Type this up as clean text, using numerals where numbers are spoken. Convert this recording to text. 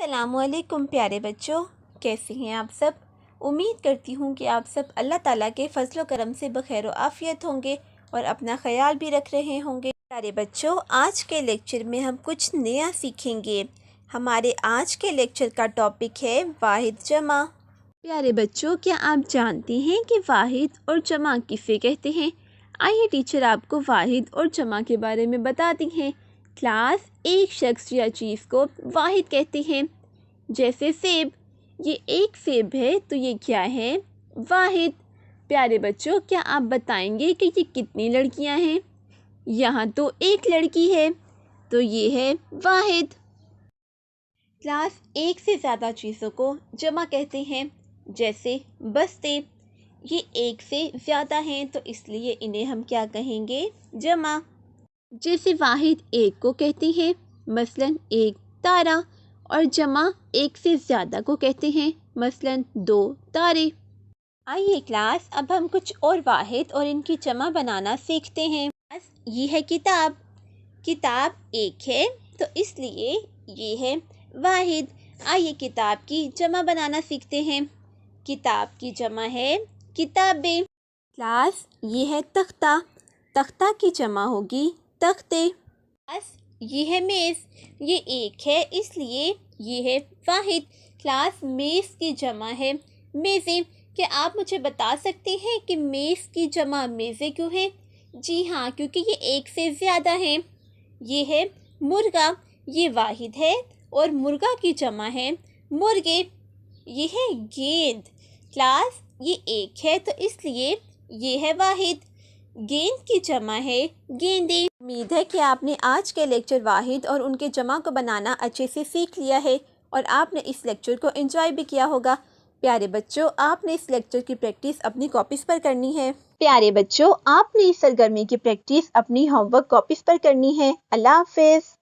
السلام علیکم پیارے بچوں، کیسے ہیں آپ سب؟ امید کرتی ہوں کہ آپ سب اللہ تعالیٰ کے فضل و کرم سے بخیر و عافیت ہوں گے اور اپنا خیال بھی رکھ رہے ہوں گے۔ پیارے بچوں، آج کے لیکچر میں ہم کچھ نیا سیکھیں گے۔ ہمارے آج کے لیکچر کا ٹاپک ہے واحد جمع۔ پیارے بچوں، کیا آپ جانتے ہیں کہ واحد اور جمع کسے کہتے ہیں؟ آئیے ٹیچر آپ کو واحد اور جمع کے بارے میں بتاتی ہیں۔ کلاس، ایک شخص یا چیز کو واحد کہتے ہیں، جیسے سیب۔ یہ ایک سیب ہے تو یہ کیا ہے؟ واحد۔ پیارے بچوں، کیا آپ بتائیں گے کہ یہ کتنی لڑکیاں ہیں؟ یہاں تو ایک لڑکی ہے تو یہ ہے واحد۔ کلاس، ایک سے زیادہ چیزوں کو جمع کہتے ہیں، جیسے بستے۔ یہ ایک سے زیادہ ہیں تو اس لیے انہیں ہم کیا کہیں گے؟ جمع۔ جیسے واحد ایک کو کہتے ہیں، مثلاً ایک تارا، اور جمع ایک سے زیادہ کو کہتے ہیں، مثلاً دو تارے۔ آئیے کلاس، اب ہم کچھ اور واحد اور ان کی جمع بنانا سیکھتے ہیں۔ یہ ہے کتاب۔ کتاب ایک ہے تو اس لیے یہ ہے واحد۔ آئیے کتاب کی جمع بنانا سیکھتے ہیں۔ کتاب کی جمع ہے کتابیں۔ کلاس، یہ ہے تختہ۔ تختہ کی جمع ہوگی تختے۔ کلاس، یہ ہے میز۔ یہ ایک ہے اس لیے یہ ہے واحد۔ کلاس، میز کی جمع ہے میزیں۔ کیا آپ مجھے بتا سکتے ہیں کہ میز کی جمع میزیں کیوں ہیں؟ جی ہاں، کیونکہ یہ ایک سے زیادہ ہیں۔ یہ ہے مرغا۔ یہ واحد ہے اور مرغا کی جمع ہے مرغے۔ یہ ہے گیند۔ کلاس، یہ ایک ہے تو اس لیے یہ ہے واحد۔ گیند کی جمع ہے گیندیں۔ امید ہے کہ آپ نے آج کے لیکچر واحد اور ان کے جمع کو بنانا اچھے سے سیکھ لیا ہے اور آپ نے اس لیکچر کو انجوائے بھی کیا ہوگا۔ پیارے بچوں، آپ نے اس لیکچر کی پریکٹس اپنی کاپیز پر کرنی ہے۔ پیارے بچوں، آپ نے اس سرگرمی کی پریکٹس اپنی ہوم ورک کاپیز پر کرنی ہے۔ اللہ حافظ۔